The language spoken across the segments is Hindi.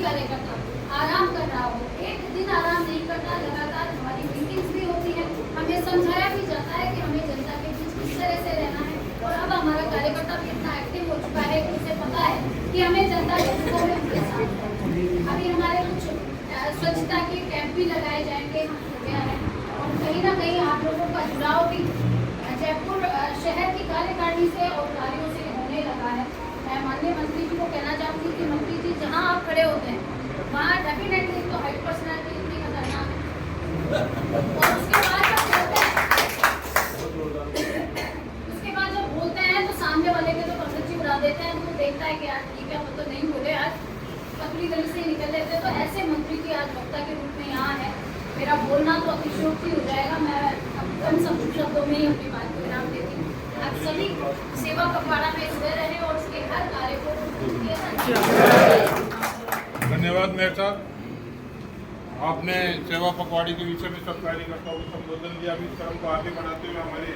कार्यकर्ता आराम कर रहा हो, एक दिन आराम नहीं करता, लगातार हमारी मीटिंग्स भी होती है, हमें समझाया भी जाता है कि हमें जनता के बीच किस तरह से रहना है। और अब हमारा कार्यकर्ता भी इतना एक्टिव हो चुका है कि उसे पता है कि हमें जनता के दुखों में उनके साथ है। अभी हमारे कुछ स्वच्छता के कैंप भी लगाए जाएंगे, हम गया है, और कहीं ना कहीं आप लोगों का जुड़ाव भी जयपुर शहर की कार्यकारिणी से और कार्यों से होने लगा है। मैं माननीय मंत्री जी को कहना चाहूँगी कि मंत्री जी जहाँ आप खड़े होते हैं वहाँ डेफिनेटली तो हाइट पर्सनैलिटी इतनी खतरनाक है, और उसके बाद जब बोलते हैं तो सामने वाले के तो पंडित उड़ा देते हैं, तो देखता है कि यार ठीक है, वो तो नहीं बोले, आज पतली गली से निकल लेते। तो ऐसे मंत्री की आज वक्ता के रूप में यहाँ है। मेरा बोलना तो अतिशयोक्ति हो जाएगा, मैं कम शब्दों में ही अपनी बात को विराम देती हूँ। आप सभी सेवा पखवाड़ा में जुड़े रहे और उसके हर कार्य को धन्यवाद मेयर साहब, आपने सेवा पखवाड़े के विषय में सब कार्यकर्ताओं को संबोधन दिया। अभी क्रम को आगे बढ़ाते हुए हमारे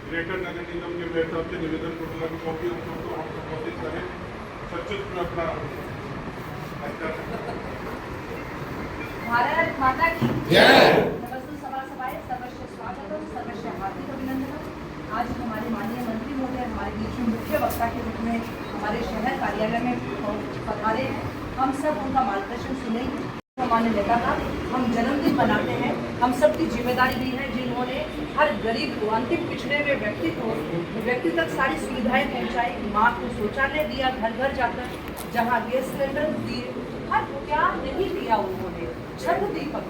ग्रेटर नगर निगम के मेयर साहब से निवेदन करूँगा कि कॉपी उनको हम संबोधित करें, सचिव अपना भारत माता की जय। नमस्ते सभासभाएं, सर्वश्रेष्ठ स्वागत और सर्वश्रेष्ठ हार्दिक अभिनंदन। आज हमारे माननीय मंत्री महोदय हमारे बीच में मुख्य वक्ता के रूप में हमारे शहर कार्यालय में पधारे हैं। हम सब उनका मार्गदर्शन सुनेंगे। हमारे लगातार हम जन्मदिन मनाते हैं, हम सबकी जिम्मेदारी भी है जिन्होंने हर गरीब को, अंतिम पिछड़े हुए व्यक्ति तक सारी सुविधाएं पहुंचाई, माँ को शौचालय दिया, घर घर जाकर जहाँ गैस सिलेंडर दिए, हर क्या नहीं दिया उन्होंने, छत दीपक।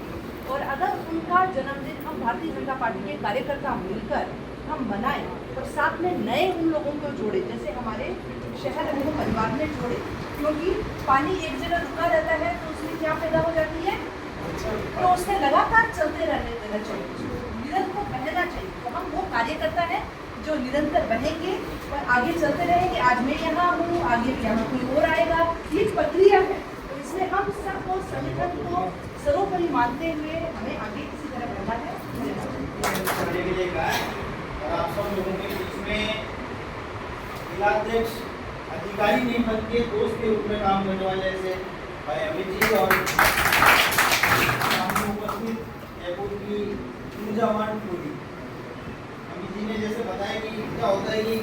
और अगर उनका जन्मदिन हम भारतीय जनता पार्टी के कार्यकर्ता मिलकर हम मनाएं और साथ में नए उन लोगों को जोड़े, जैसे हमारे शहर में परिवार में जोड़े, क्योंकि पानी एक जगह रुका रहता है तो उसमें क्या पैदा हो जाती है, तो उससे लगातार चलते रहने देना चाहिए, निरंतर बहना चाहिए। तो हम वो कार्यकर्ता है जो निरंतर बहेंगे और आगे चलते रहेंगे। आज मैं यहाँ हूँ, आगे यहाँ कोई और आएगा, ये प्रक्रिया है। तो इसलिए हम सबको संगठन को सर्वोपरि मानते हुए हमें आगे इसी तरह बढ़ना है। आप सब लोगों के बीच में जिलाध्यक्ष अधिकारी नहीं बन के दोस्त के रूप में काम करने वाले ऐसे भाई अमित जी और उपस्थित जयपुर की ऊर्जावान टोली, अमित जी ने जैसे बताया कि क्या होता है कि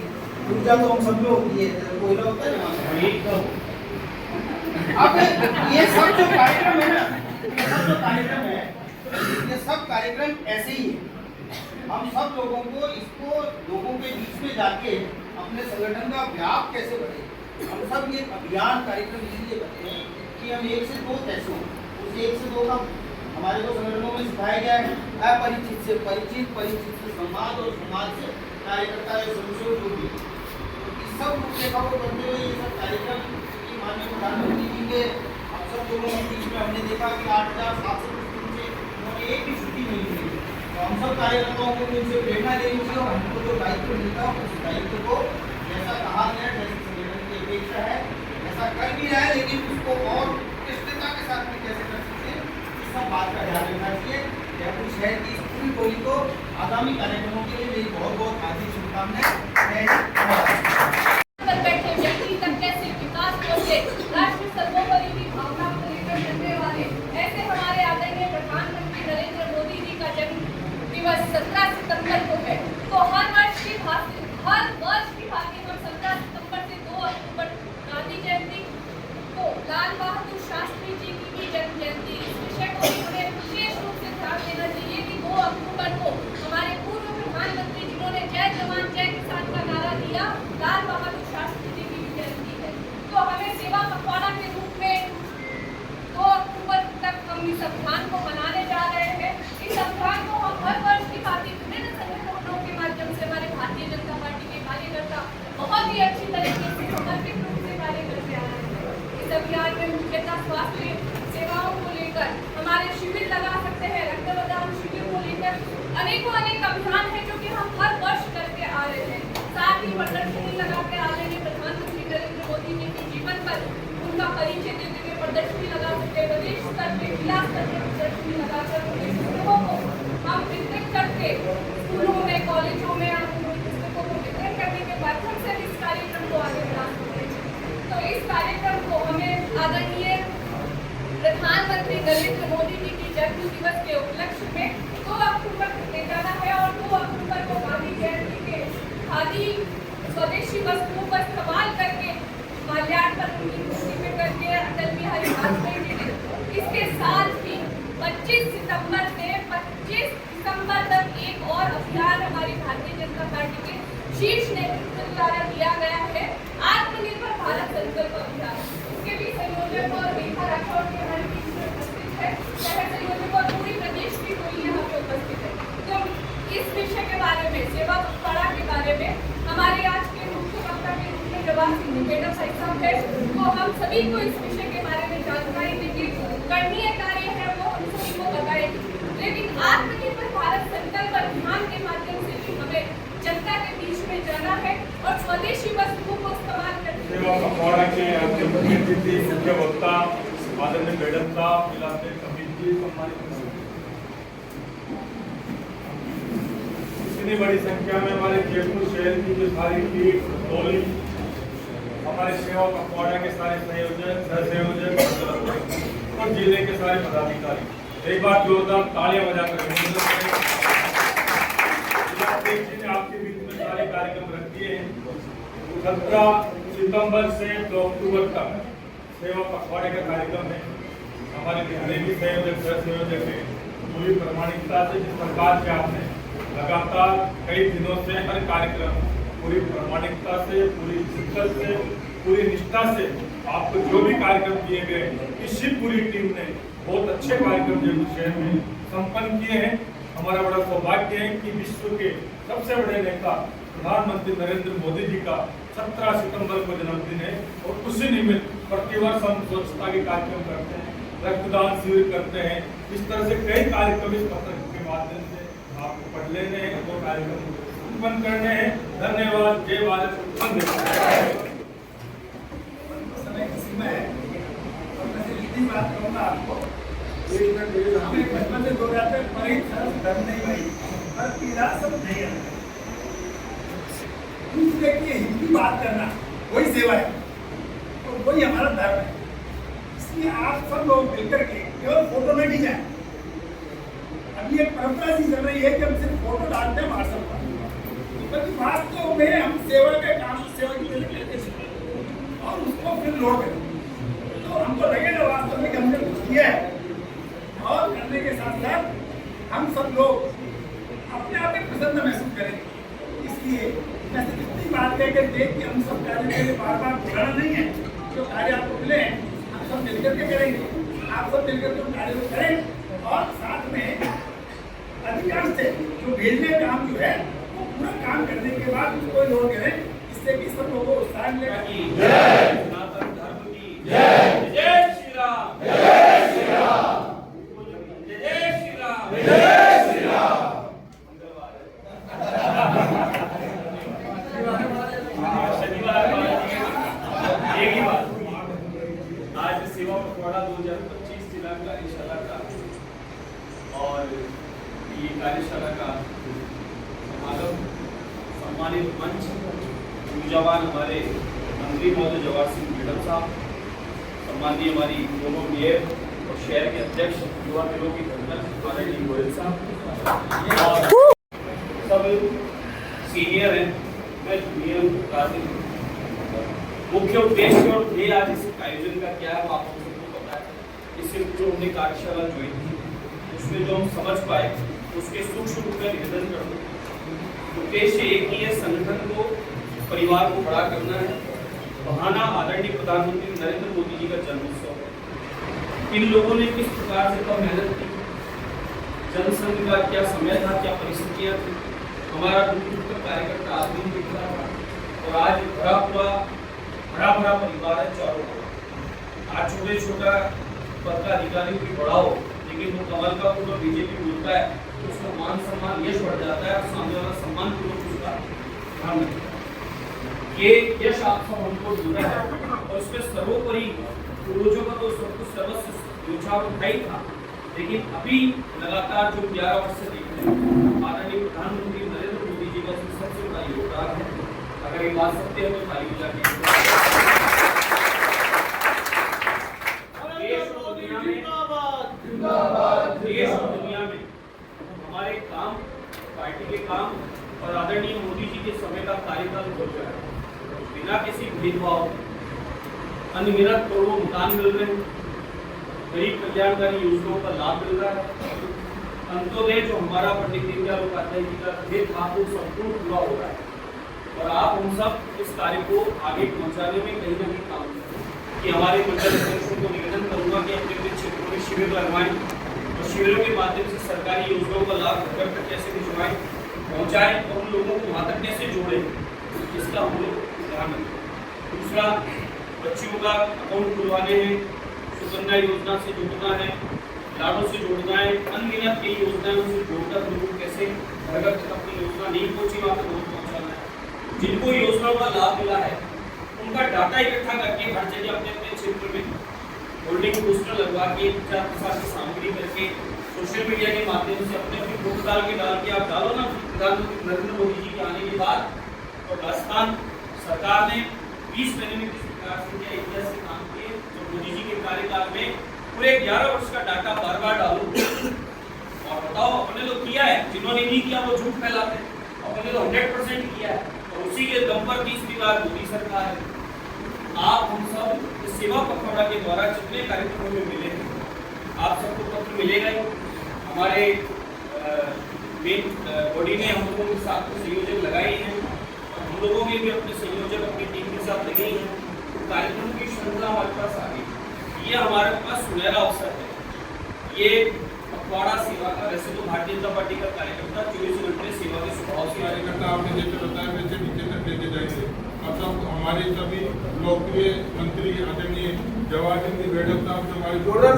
ऊर्जा तो हम सब में होती है, कोयला होता है। अब ये सब जो कार्यक्रम है ना, ये सब जो कार्यक्रम है, ये सब कार्यक्रम ऐसे ही है। हम सब लोगों को इसको लोगों के बीच में जाके अपने संगठन का व्याप कैसे बढ़े, हम सब ये अभियान कार्यक्रम इसलिए करते हैं कि हम 1 से 2 कैसे हों। उस 1 से 2 का हमारे को संगठनों में सिखाया गया है, अपरिचित से परिचित, परिचित से संवाद और समाज से कार्यकर्ता या सदस्यों जो भी। तो इस सब रूपरेखा को करते हुए ये सब कार्यक्रम की माननीय प्रधानमंत्री जी के हम सब लोगों के बीच में हमने देखा कि 8,700 दिन से उन्होंने एक भी छुट्टी नहीं ली। तो हम सब कार्यकर्ताओं को उनसे प्रेरणा लेनी चाहिए और हमको जो दायित्व मिलता है उस दायित्व को जैसा कहा गया, जैसे संगठन की अपेक्षा है ऐसा कर भी रहा है, लेकिन उसको और उत्कृष्टता के साथ में कैसे कर सकते हैं, इस सब बात का ध्यान रखना चाहिए। जयपुर शहर की इस पूरी टोली को आगामी कार्यक्रमों के लिए मेरी बहुत बहुत हार्दिक शुभकामनाएं। राष्ट्र सर्वोपरि की भावना को लेकर चलने वाले ऐसे हमारे आदरणीय प्रधानमंत्री नरेंद्र मोदी जी का जन्म दिवस 17 सितंबर को है। तो हर वर्ष की भांति हम 17 सितंबर से 2 अक्टूबर गांधी जयंती को लाल बहादुर शास्त्री जी की भी जन्म जयंती, इस विषय को उन्हें विशेष रूप से ध्यान देना चाहिए कि 2 अक्टूबर को हमारे पूर्व प्रधानमंत्री जिन्होंने जय जवान जय किसान का नारा दिया, लाल बहादुर शास्त्री जी की भी जयंती है। तो हमें सेवा पखवाड़ा के रूप में 2 अक्टूबर तक हम इस अभियान को मनाने जा रहे हैं। इस अभियान को हम हर वर्ष की भांति विभिन्न संगठनों के माध्यम से हमारे भारतीय जनता पार्टी के कार्यकर्ता बहुत ही अच्छी तरीके से समर्पित रूप से कार्य करते आ रहे हैं। इस अभियान में मुख्यतः स्वास्थ्य सेवाओं को लेकर हमारे शिविर लगा सकते हैं, रक्तदान शिविर को लेकर अनेक अभियान है जो कि हम हर वर्ष करके आ रहे हैं। साथ ही प्रदर्शनी लगा के आ रहे हैं, प्रधानमंत्री नरेंद्र मोदी जी के जीवन पर उनका परिचय देते हुए प्रदर्शनी लगा सकते हैं। प्रदेश स्तर पे, जिला स्तर पे प्रदर्शनी लगाकर पुस्तकों को हम वितरित करके स्कूलों में, कॉलेजों में पुस्तकों को वितरित करने के माध्यम से इस कार्यक्रम को आगे बढ़ा सकते हैं। तो इस कार्यक्रम को हमें आदरणीय शीर्ष नेतृत्व द्वारा दिया गया है आत्मनिर्भर भारत संकल्प अभियान। इसके भी संयोजक और रेखा राठौर के हमारे बीच में उपस्थित है, सह संयोजक और पूरी प्रदेश की टोली यहाँ पे उपस्थित है। तो इस विषय के बारे में, सेवा पखवाड़ा के बारे में हमारे आज के मुख्य वक्ता के रूप में जवाहर सिंह मैडम साहब है, तो हम सभी को इस विषय के बारे में जानकारी देंगे। करणीय कार्य है वो हम सभी को बताएंगे, लेकिन आत्मनिर्भर भारत संकल्प अभियान के माध्यम से भी हमें जनता के बीच में जाना है और स्वदेशी वस्तुओं को इस्तेमाल करना है। सेवा पखवाड़ा के आज के मुख्य अतिथि, मुख्य वक्ता आदरणीय मैडम साहब, इलाके कमेटी सम्मानित, इतनी बड़ी संख्या में हमारे जयपुर शहर की जो सारी टीम टोली, हमारे सेवा पखवाड़ा के सारे संयोजक, सह संयोजक और जिले के सारे पदाधिकारी, एक बार जोरदार तालियां बजाकर अभिनंदन करें। जी ने आपके बीच में सारे कार्यक्रम रख दिए हैं। 17 सितंबर से 2 अक्टूबर तक सेवा पखवाड़े का कार्यक्रम है। हमारे जितने भी संयोजक, सह संयोजक हैं, पूरी प्रामाणिकता से, जिस प्रकार से आपने लगातार कई दिनों से हर कार्यक्रम पूरी प्रामाणिकता से, पूरी शिद्दत से, पूरी निष्ठा से आपको जो भी कार्यक्रम दिए गए, इसी पूरी टीम ने बहुत अच्छे कार्यक्रम जयपुर शहर में संपन्न किए हैं। हमारा बड़ा सौभाग्य है कि विश्व के सबसे बड़े नेता प्रधानमंत्री नरेंद्र मोदी जी का 17 सितंबर को जन्मदिन है और उसी निमित्त प्रतिवर्ष हम स्वच्छता के कार्यक्रम करते हैं, रक्तदान शिविर करते हैं। इस तरह से कई कार्यक्रम इस पत्र के माध्यम से आपको पढ़ लेने हैं, वो कार्यक्रम संपन्न करने हैं। धन्यवाद। जय भारत, वंदे मातरम। समय की सीमा है और मैं सिर्फ इतनी बात कहूँगा आपको, हमें बचपन से दो जाते बड़ी सरस धर्म नहीं भाई और पीड़ा सब नहीं है। दूसरे की हिंदी बात करना वही सेवा है और वही हमारा धर्म है। इसलिए आप सब लोग मिलकर के केवल फोटो में नहीं जाए। अभी एक परंपरा सी चल रही है कि हम सिर्फ फोटो डालते हैं व्हाट्सएप पर, बल्कि वास्तव में हम सेवा के काम, सेवा की वजह करके सीखें और उसको फिर लोड करें। तो हमको लगेगा वास्तव में कि हमने कुछ किया है और करने के साथ साथ हम सब लोग अपने आप में प्रसन्न महसूस करेंगे। इसलिए मैं सिर्फ इतनी बात कहकर देख कि हम सब कार्य के लिए बार बार बुलाना नहीं है। जो कार्य आपको मिले हम सब मिलकर के करेंगे, आप सब मिलकर के कार्य को करें और साथ में अधिकांश से जो भेजने का काम जो है वो पूरा काम करने के बाद उसको लोड करें, इससे भी सब लोगों को उत्साह मिलेगा। सनातन धर्म की जय। जय श्री राम। जय श्री राम। जय श्री राम। जय श्री राम। शनिवार एक ही बात, आज सेवा पखवाड़ा 2025 जिला कार्यशाला का और ये कार्यशाला का समागम सम्मानित मंच ऊर्जावान हमारे मंत्री महोदय जवाहर सिंह मैडम साहब, सम्मानीय हमारी दोनों मेयर और शहर के अध्यक्ष युवा दलों की हमारे डी गोयल साहब और सब सीनियर हैं, मैं जूनियर हूँ काफी। मुख्य उद्देश्य और ध्येय आज इस आयोजन का क्या है आप सबको पता है। इससे जो हमने कार्यशाला ज्वाइन की उसमें जो हम समझ पाए उसके सूक्ष्म रूप में निवेदन कर दूं। उद्देश्य एक ही है, संगठन को, परिवार को बड़ा करना है। बहाना आदरणीय प्रधानमंत्री नरेंद्र मोदी जी का जन्मोत्सव। इन लोगों ने किस प्रकार से कब मेहनत की, जनसंघ का क्या समय था, क्या परिस्थितियां थी, हमारा दूर कार्यकर्ता आदमी दिख रहा था और आज बड़ा परिवार है चारों को। आज छोटे छोटा पद का अधिकारी भी बढ़ाओ, लेकिन वो कमल का पूरा बीजेपी बोलता है तो उसका मान सम्मान यश बढ़ जाता है और सामने वाला सम्मान पूर्वक उसका ध्यान रखता है। ये यश आप सब हमको जुड़ा है और उसमें सर्वोपरि पूर्वजों का तो सब कुछ सर्वस्व न्यौछावर ही था, लेकिन अभी लगातार जो 11 वर्ष से देख रहे हैं आदरणीय प्रधानमंत्री नरेंद्र मोदी जी का सबसे बड़ा योगदान है। अगर ये बात सत्य है तो ताली बजा के देश और दुनिया में हमारे काम, पार्टी के काम और आदरणीय मोदी जी के समय का कार्यकाल हो गया है। बिना किसी भेदभाव अनगिनत करोड़ों मकान मिल रहे हैं, गरीब कल्याणकारी योजनाओं का लाभ मिल रहा है। अंत्योदय जो हमारा पंडित दीनदयाल उपाध्याय जी का ध्येय था वो संपूर्ण पूरा हो रहा है। अब हम सब इस कार्य को आगे पहुंचाने में कहीं ना कहीं काम करें। कि हमारे मंडल अध्यक्षों को निवेदन करूंगा कि अपने अपने क्षेत्रों में शिविर लगवाएं और शिविरों के माध्यम से सरकारी योजनाओं का लाभ घर तक कैसे भिजवाएं, पहुंचाएं और उन लोगों को वहाँ तक कैसे जोड़ें, इसका हम लोग ध्यान रखें। दूसरा, बच्चियों का अकाउंट खुलवाने हैं, सुकन्या योजना से जुड़ना है, लाडो से जोड़ना है, अनगिनत कई योजनाएं उनसे जोड़कर लोगों को कैसे घर तक अपनी योजना नहीं पहुंची वहाँ तक पहुँचाना है। जिनको योजनाओं का लाभ मिला है उनका डाटा इकट्ठा करके हर जगह अपने अपने क्षेत्र में होल्डिंग पोस्टर लगवा के प्रचार प्रसार की सामग्री करके सोशल मीडिया के माध्यम से अपने अपनी वोट डाल के आप डालो ना प्रधानमंत्री नरेंद्र मोदी जी के आने के बाद। तो राजस्थान सरकार ने 20 महीने में किस प्रकार से क्या इतिहास से काम किए, जो मोदी जी के कार्यकाल में पूरे 11 वर्ष का डाटा बार बार डालो और बताओ अपने तो किया है, जिन्होंने नहीं किया वो झूठ फैलाते हैं, अपने तो 100% किया है और उसी के दम पर 30 बार मोदी सरकार है। आप हम सब इस सेवा पखवाड़ा के द्वारा जितने कार्यक्रमों में मिले हैं, आप सबको पत्र मिलेगा ही। हमारे मेन बॉडी ने हम लोगों के साथ संयोजक लगाए हैं और हम लोगों ने भी अपने संयोजक अपनी टीम के साथ लगे हैं। कार्यक्रमों की श्रृंखला हमारे पास आ गई। ये हमारे पास सुनहरा अवसर है। ये पखवाड़ा सेवा का, वैसे तो भारतीय जनता पार्टी का कार्यकर्ता 24 घंटे सेवा के स्वभाव से कार्यकर्ता आपने जैसे बताया वैसे नीचे तक लेके जाएंगे। अब सब हमारे सभी लोकप्रिय मंत्री आदरणीय जवाहर सिंह जी बेड़क साहब से हमारी जोरदार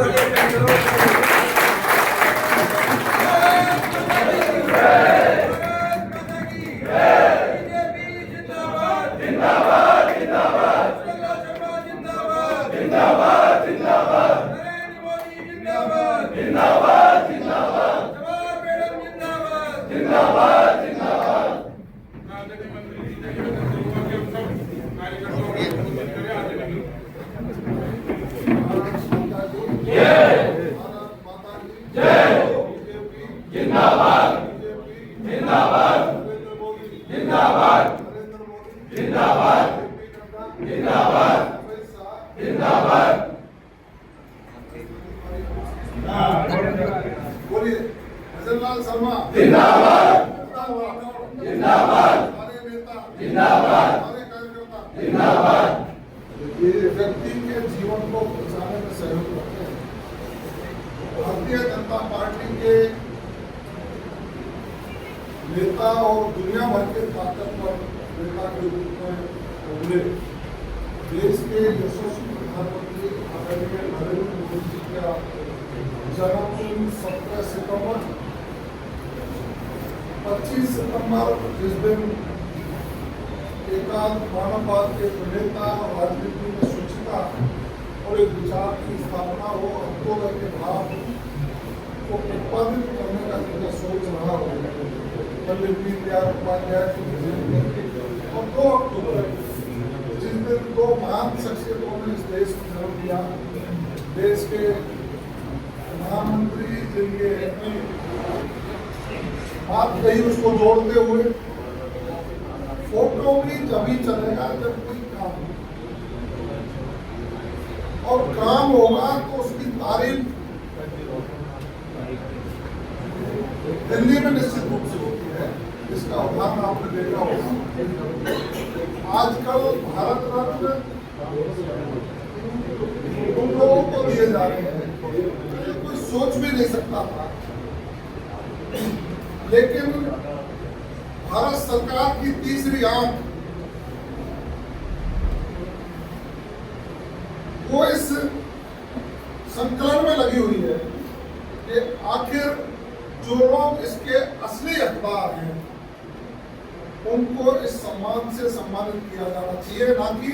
बोलिए भजनलाल शर्मा जिंदाबाद, जिंदाबाद, हमारे नेता जिंदाबाद, हमारे कार्यकर्ता जिंदाबाद। ये व्यक्ति के जीवन को बचाने में सहयोग करते हैं। भारतीय जनता पार्टी के नेता और दुनिया भर के ताकतवर नेता के रूप में उभरे देश के यशस्वी प्रधानमंत्री आदरणीय नरेंद्र मोदी जी का जन्मदिन 17 सितंबर, 25 सितंबर जिस दिन एकांत मानववाद के प्रणेता और राजनीति में स्वच्छता और एक विचार की स्थापना हो, अंत्योदय के भाव को उत्पादित करने का जिनका सोच रहा हो, पंडित दीनदयाल उपाध्याय की जयंती और 2 अक्टूबर जिस दिन 2 महान शख्सियतों ने इस देश को जन्म दिया, देश के प्रधानमंत्री जिनके बात कही उसको जोड़ते हुए फोटो भी जब ही चलेगा जब कोई काम हो और काम होगा तो उसकी तारीफ दिल्ली में निश्चित रूप से होती है। इसका उदाहरण आपने देखा होगा। आजकल भारत रत्न उन लोगों को दिए जा रहे हैं कोई सोच भी नहीं सकता था, लेकिन भारत सरकार की तीसरी आंख वो इस संकलन में लगी हुई है कि आखिर जो लोग इसके असली हकदार हैं उनको इस सम्मान से सम्मानित किया जाना चाहिए, ना कि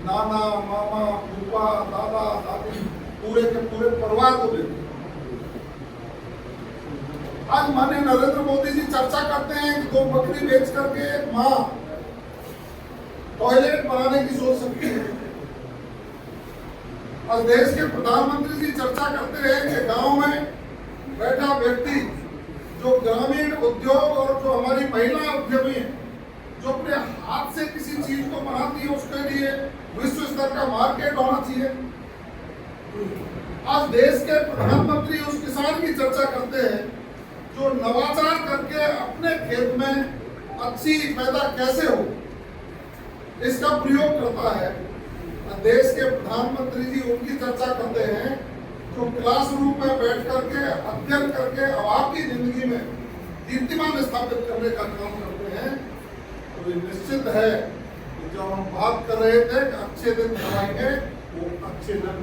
नाना मामा फूफा दादा दादी पूरे के पूरे परिवार को देते। आज माननीय नरेंद्र मोदी जी चर्चा करते हैं कि 2 बकरी बेच करके एक माँ टॉयलेट बनाने की सोच सकती है। और देश के प्रधानमंत्री जी चर्चा करते हैं कि गांव में बैठा व्यक्ति जो ग्रामीण उद्योग और जो हमारी महिला उद्यमी है जो अपने हाथ से किसी चीज को बनाती है उसके लिए विश्व स्तर का मार्केट होना चाहिए। आज देश के प्रधानमंत्री उस किसान की चर्चा करते हैं जो नवाचार करके अपने खेत में अच्छी पैदा कैसे हो इसका प्रयोग करता है। देश के प्रधानमंत्री जी उनकी चर्चा करते हैं जो क्लासरूम में बैठ करके अध्ययन करके अब आपकी जिंदगी में कीर्तिमान स्थापित करने का काम करते हैं। तो ये निश्चित है कि जो हम बात कर रहे थे कि अच्छे दिन आएंगे, वो अच्छे दिन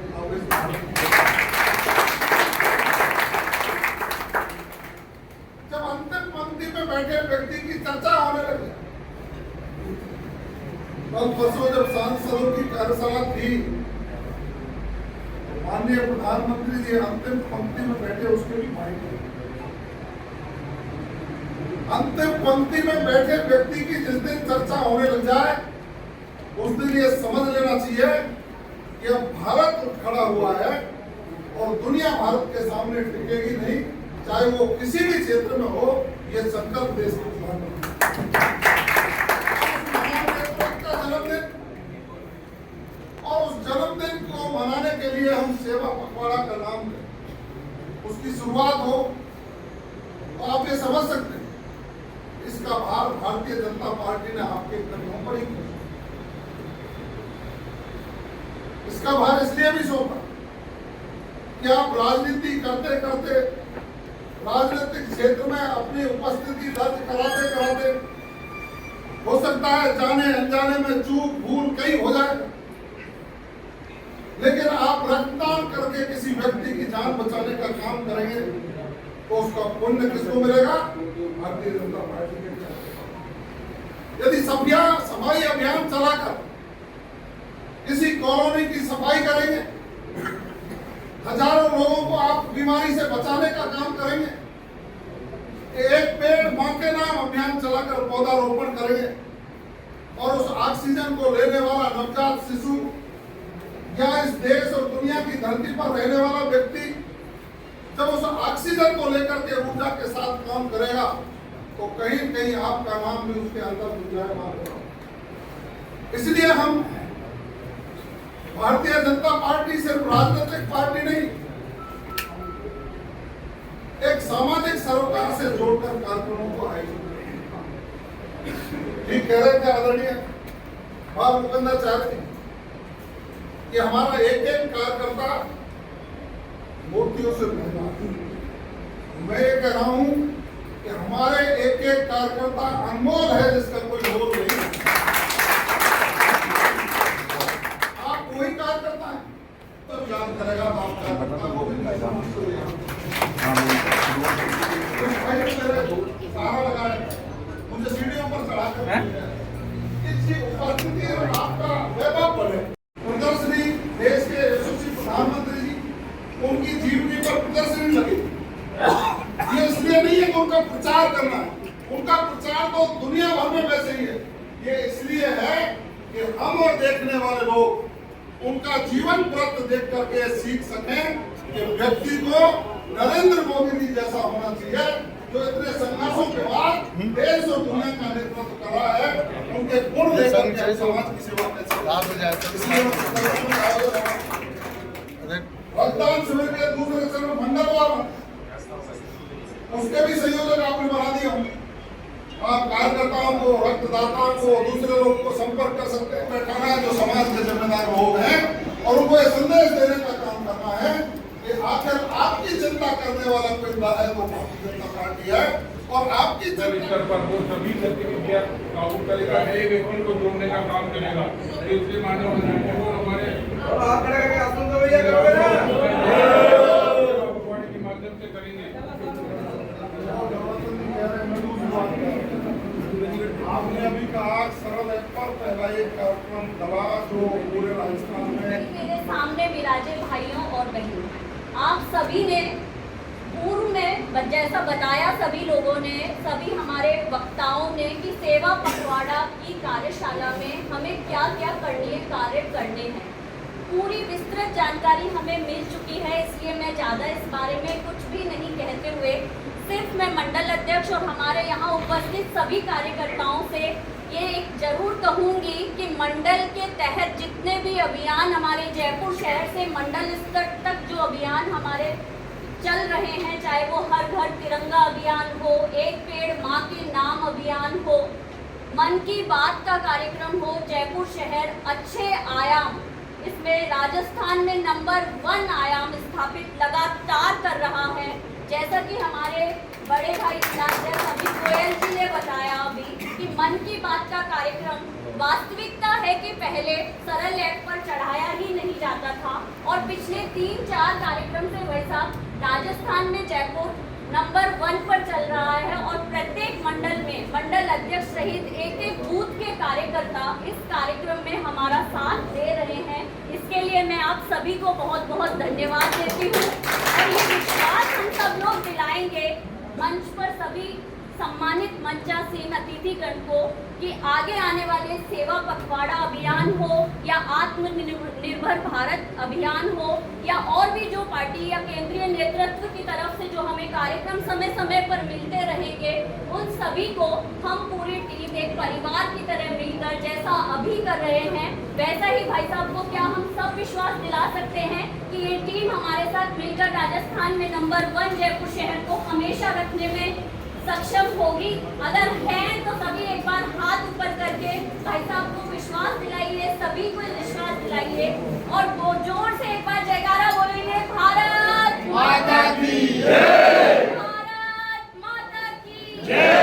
जब अंतिम पंक्ति में बैठे व्यक्ति की चर्चा होने लगी, कल परसों जब सांसदों की कार्यशाला थी, माननीय प्रधानमंत्री जी अंतिम पंक्ति में बैठे, उसके भी मायने। अंतिम पंक्ति में बैठे व्यक्ति की जिस दिन चर्चा होने लग जाए, उस दिन ये समझ लेना चाहिए कि अब भारत उठ खड़ा हुआ है और दुनिया भारत के सामने टिकेगी नहीं, चाहे वो किसी भी क्षेत्र में हो। ये संकल्प देश के प्रधानमंत्री का जन्मदिन, और उस जन्मदिन को मनाने के लिए हम सेवा पखवाड़ा का नाम दें, उसकी शुरुआत हो। तो आप ये समझ सकते हैं इसका भार भारतीय जनता पार्टी ने आपके कदमों पर ही किया। इसका भार इसलिए भी सौंपा कि आप राजनीति करते करते राजनीतिक क्षेत्र में अपनी उपस्थिति दर्ज कराते कराते हो सकता है जाने अनजाने में चूक भूल कई हो जाए, लेकिन आप रक्तदान करके किसी व्यक्ति की जान बचाने का काम करेंगे तो उसका पुण्य किसको मिलेगा? भारतीय जनता पार्टी के। यदि सफाई अभियान चलाकर किसी कॉलोनी की सफाई करेंगे, हजारों लोगों को आप बीमारी से बचाने का काम करेंगे, एक पेड़ मां के नाम अभियान चलाकर पौधारोपण करेंगे, और उस ऑक्सीजन को लेने वाला नवजात शिशु या इस देश और दुनिया की धरती पर रहने वाला व्यक्ति जब उस ऑक्सीजन को लेकर के ऊर्जा के साथ काम करेगा, तो कहीं कहीं आपका नाम भी उसके अंदर विराजमान होगा। इसलिए हम भारतीय जनता पार्टी सिर्फ राजनीतिक पार्टी नहीं, एक सामाजिक सरोकार से जोड़कर कार्यक्रमों को आयोजित करेंगे। ठीक कह रहे थे आदरणीय बाल मुकुंदाचार्य जी कि हमारा एक एक कार्यकर्ता मूर्तियों से महंगा है। मैं ये कह रहा हूं कि हमारे एक एक कार्यकर्ता अनमोल है, जिसका कोई मोल नहीं है। आप वही कार्यकर्ता है तो याद करेगा आप कार्यकर्ता को भी सारा लगाए मुझे सीढ़ियों पर चढ़ा कर इसकी उपस्थिति और आपका वैभव बढ़े। प्रदर्शनी देश के यशस्वी प्रधानमंत्री जी उनकी जीवनी पर प्रदर्शनी लगी। ये इसलिए नहीं है कि उनका प्रचार करना है, उनका प्रचार तो दुनिया भर में वैसे ही है। ये इसलिए है कि हम और देखने वाले लोग उनका जीवन व्रत देख करके सीख सकें कि व्यक्ति को नरेंद्र मोदी जी जैसा होना चाहिए, जो इतने संघर्षों के बाद देश और दुनिया का नेतृत्व कर रहा है। उनके गुण लेकर के समाज की सेवा कैसे रक्तदान शिविर के दूसरे चरण मंडलवार उसके भी संयोजक आपने बना दिया। आप कार्यकर्ताओं को, रक्तदाताओं को, दूसरे लोग को संपर्क कर सकते हैं, बैठाना है जो समाज के जिम्मेदार लोग हैं, और उनको ये संदेश देने का काम करना है कि आखिर आपकी चिंता करने वाला कोई है तो भारतीय जनता पार्टी है, और आपकी स्तर पर वो सभी गतिविधियां काबू करेगा, नए व्यक्ति को जोड़ने का काम करेगा। इसलिए मानव हमारे के माध्यम से करेंगे। आपने अभी कहा सरल ऐप पर पहला एक कार्यक्रम दवा जो पूरे राजस्थान में मेरे सामने विराजे भाइयों और बहनों, आप सभी ने पूर्व में जैसा बताया सभी लोगों ने, सभी हमारे वक्ताओं ने कि सेवा पखवाड़ा की कार्यशाला में हमें क्या क्या करणीय कार्य करने हैं, पूरी विस्तृत जानकारी हमें मिल चुकी है। इसलिए मैं ज़्यादा इस बारे में कुछ भी नहीं कहते हुए सिर्फ मैं मंडल अध्यक्ष और हमारे यहाँ उपस्थित सभी कार्यकर्ताओं से ये एक जरूर कहूँगी कि मंडल के तहत जितने भी अभियान हमारे जयपुर शहर से मंडल स्तर तक जो अभियान हमारे चल रहे हैं, चाहे वो हर घर तिरंगा अभियान हो, एक पेड़ माँ के नाम अभियान हो, मन की बात का कार्यक्रम हो, जयपुर शहर अच्छे आयाम, इसमें राजस्थान में नंबर 1 आयाम स्थापित लगातार कर रहा है। जैसा कि हमारे बड़े भाई जिलाध्यक्ष अभी गोयल जी ने बताया अभी कि मन की बात का कार्यक्रम, वास्तविकता है कि पहले सरल ऐप पर चढ़ाया ही नहीं जाता था और पिछले 3-4 कार्यक्रम से वैसा राजस्थान में जयपुर नंबर 1 पर चल रहा है और प्रत्येक मंडल में मंडल अध्यक्ष सहित एक बूथ के कार्यकर्ता इस कार्यक्रम में हमारा साथ दे रहे हैं। इसके लिए मैं आप सभी को बहुत बहुत धन्यवाद देती हूँ और ये विश्वास हम सब लोग दिलाएंगे मंच पर सभी सम्मानित मंचासीन अतिथिगण को कि आगे आने वाले सेवा पखवाड़ा अभियान हो या आत्मनिर्भर भारत अभियान हो या और भी जो पार्टी या केंद्रीय नेतृत्व की तरफ से जो हमें कार्यक्रम समय समय पर मिलते रहेंगे, उन सभी को हम पूरी टीम एक परिवार की तरह मिलकर जैसा अभी कर रहे हैं वैसा ही भाई साहब को क्या हम सब विश्वास दिला सकते हैं कि ये टीम हमारे साथ मिलकर राजस्थान में नंबर 1 जयपुर शहर को हमेशा रखने में सक्षम होगी। अगर हैं तो सभी एक बार हाथ ऊपर करके भाई साहब को विश्वास दिलाइए, सभी को विश्वास दिलाइए और वो जोर से एक बार जयकारा बोलेंगे, भारत माता की जय, भारत माता की जय।